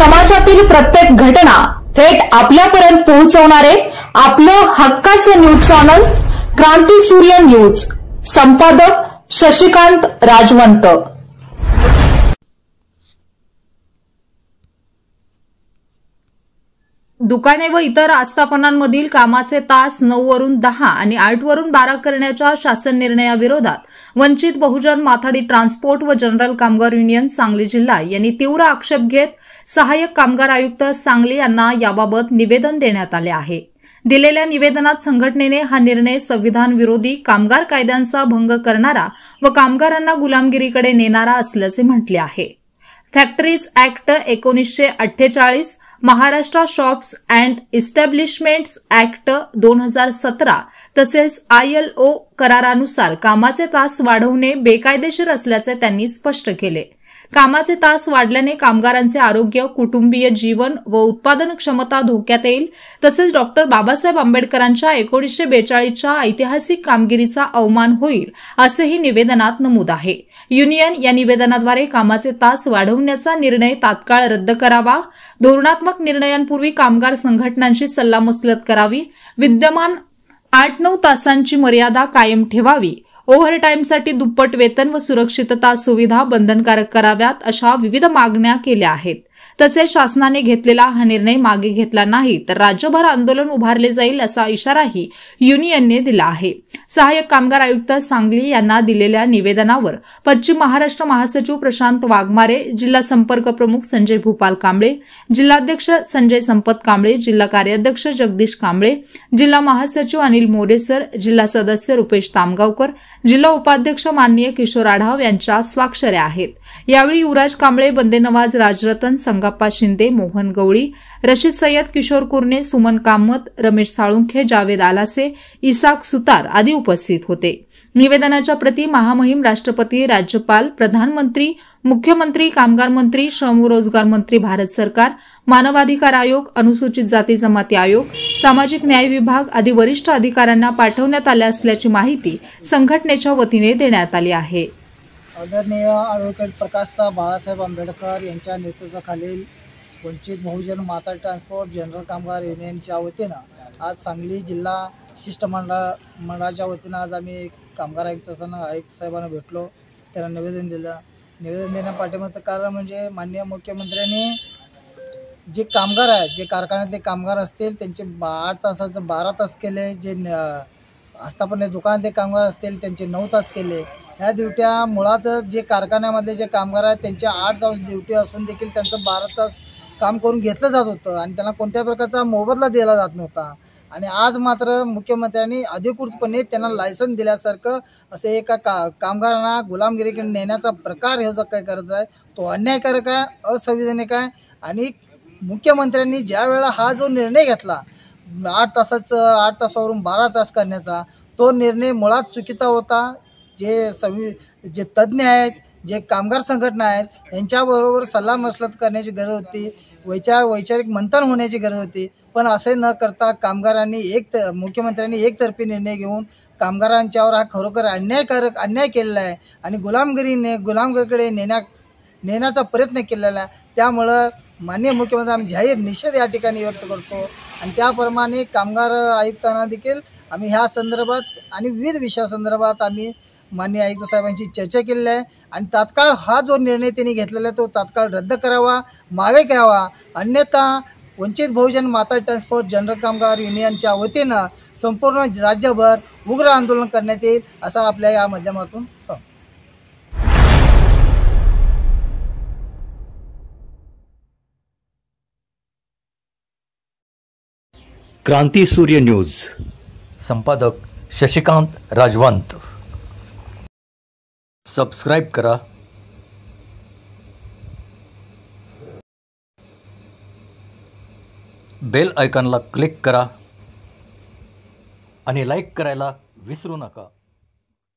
समाजातील प्रत्येक घटना थेट आपल्यापर्यंत पोहोचवणारे आपलं हक्काचं न्यूज चॅनल क्रांती सूर्य न्यूज। संपादक शशिकांत राजवंत। दुकाने व इतर आस्थापनांमधील कामाचे तास 9 वरून 10 आणि 8 वरून 12 करण्याच्या शासन निर्णयाविरोधात वंचित बहुजन माथाडी ट्रान्सपोर्ट व जनरल कामगार युनियन सांगली जिल्हा यांनी तीव्र आक्षेप घेत सहाय्यक कामगार आयुक्त सांगली यांना याबाबत निवेदन देण्यात आले आहे। दिलेल्या निवेदनात संघटनेने हा निर्णय संविधान विरोधी, कामगार कायद्यांचा भंग करणारा व कामगारांना गुलामगिरीकडे नेणारा असल्याचे म्हटले आहे। Factories act 1948, Maharashtra shops and establishments act 2017 तसेच ILO करारानुसार कामाचे तास वाढवणे बेकायदेशीर असल्याचे त्यांनी स्पष्ट केले। कामाचे तास वाढल्याने कामगारांचे आरोग्य, कुटुंबीय जीवन व उत्पादन क्षमता धोक्यात येईल, तसेच डॉक्टर बाबासाहेब आंबेडकरांच्या 1942च्या ऐतिहासिक कामगिरीचा अवमान होईल, असेही निवेदनात नमूद आहे। युनियन या निवेदनाद्वारे कामाचे तास वाढवण्याचा निर्णय तात्काळ रद्द करावा, धोरणात्मक निर्णयांपूर्वी कामगार संघटनांशी सल्लामसलत करावी, विद्यमान 8-9 तासांची मर्यादा कायम ठेवावी, ओव्हरटाईमसाठी दुप्पट वेतन व सुरक्षितता सुविधा बंधनकारक कराव्यात, अशा विविध मागण्या केल्या आहेत। तसेच शासनाने घेतलेला हा निर्णय मागे घेतला नाही तर राज्यभर आंदोलन उभारले जाईल, असा इशाराही युनियनने दिला आहे। सहाय्यक कामगार आयुक्त सांगली यांना दिलेल्या निवेदनावर पश्चिम महाराष्ट्र महासचिव प्रशांत वाघमारे, जिल्हा संपर्क प्रमुख संजय भूपाल कांबळे, जिल्हाध्यक्ष संजय संपत कांबळे, जिल्हा कार्याध्यक्ष जगदीश कांबळे, जिल्हा महासचिव अनिल मोरेसर, जिल्हा सदस्य रुपेश तामगावकर, जिल्हा उपाध्यक्ष माननीय किशोर आढाव यांच्या स्वाक्षऱ्या आहेत। यावेळी युवराज कांबळे, बंदे नवाज राजरतन, संगप्पा शिंदे, मोहन गवळी, रशीद सय्यद, किशोर कुर्णे, सुमन कामत, रमेश साळुंखे, जावेद आलासे, इसाक सुतार आदी उपस्थित होते। निवेदनाच्या प्रती महामहिम राष्ट्रपती, राज्यपाल, प्रधानमंत्री, मुख्यमंत्री, कामगार मंत्री, श्रम व रोजगार मंत्री, भारत सरकार, मानवाधिकार आयोग, अनुसूचित जाती जमाती आयोग, सामाजिक न्याय विभाग आदी वरिष्ठ अधिकाऱ्यांना पाठवण्यात आल्या असल्याची माहिती संघटनेच्या वतीने देण्यात आली आहे। आदरणीय ॲडव्होकेट प्रकाशराव बाळासाहेब आंबेडकर यांच्या नेतृत्वाखालील वंचित बहुजन माथाडी ट्रान्सपोर्ट जनरल कामगार युनियनच्या वतीनं आज सांगली जिल्हा शिष्टमंडळाच्या वतीनं आज आम्ही कामगार आयुक्त साहेबांना भेटलो, त्यांना निवेदन दिलं। निवेदन देण्यापाठीमागचं कारण म्हणजे माननीय मुख्यमंत्र्यांनी जे कामगार आहेत, जे कारखान्यातले कामगार असतील त्यांचे 8 तासाचं 12 तास केले, जे आस्थापने दुकानातले कामगार असतील त्यांचे 9 तास केले। ह्या ड्युट्या मुळात जे कारखान्यामधले जे कामगार आहेत त्यांचे 8 तास ड्युटी असून देखील त्यांचं 12 तास काम करून घेतलं जात होतं आणि त्यांना कोणत्या प्रकारचा मोबदला दिला जात नव्हता। आणि आज मात्र मुख्यमंत्र्यांनी अधिकृतपणे त्यांना लायसन दिल्यासारखं असे एका कामगारांना गुलामगिरीकडे नेण्याचा प्रकार हे जो काय करत आहे तो अन्यायकारक आहे, असंविधानिक आहे। आणि मुख्यमंत्र्यांनी ज्या वेळेला हा जो निर्णय घेतला 8 तासावरून 12 तास करण्याचा, तो निर्णय मुळात चुकीचा होता। जे तज्ज्ञ आहेत, जे कामगार संघटना आहेत यांच्याबरोबर सल्लामसलत करण्याची गरज होती, वैचारिक मंथन होण्याची गरज होती। पण असे न करता मुख्यमंत्र्यांनी एकतर्फी निर्णय घेऊन कामगारांच्यावर हा खरोखर अन्याय केलेला आहे आणि गुलामगिरीकडे नेण्याचा प्रयत्न केलेला आहे। त्यामुळं माननीय मुख्यमंत्री आम्ही जाहीर निषेध या ठिकाणी व्यक्त करतो आणि त्याप्रमाणे कामगार आयुक्तांना देखील आम्ही ह्या संदर्भात आणि विविध विषयासंदर्भात आम्ही माननीय आयुक्त साहेबांची चर्चा केलेली आहे आणि तात्काळ हा जो निर्णय त्यांनी घेतलेला आहे तो तात्काळ रद्द करावा, मागे घ्यावा, अन्यथा वंचित बहुजन माथाडी ट्रान्सपोर्ट जनरल कामगार युनियनच्या वतीनं संपूर्ण राज्यभर उग्र आंदोलन करण्यात येईल, असा आपल्या या माध्यमातून सांगतो। क्रांती सूर्य न्यूज, संपादक शशिकांत राजवंत। सबस्क्राइब करा, बेल आयकॉनला क्लिक करा आणि लाईक करायला विसरू नका।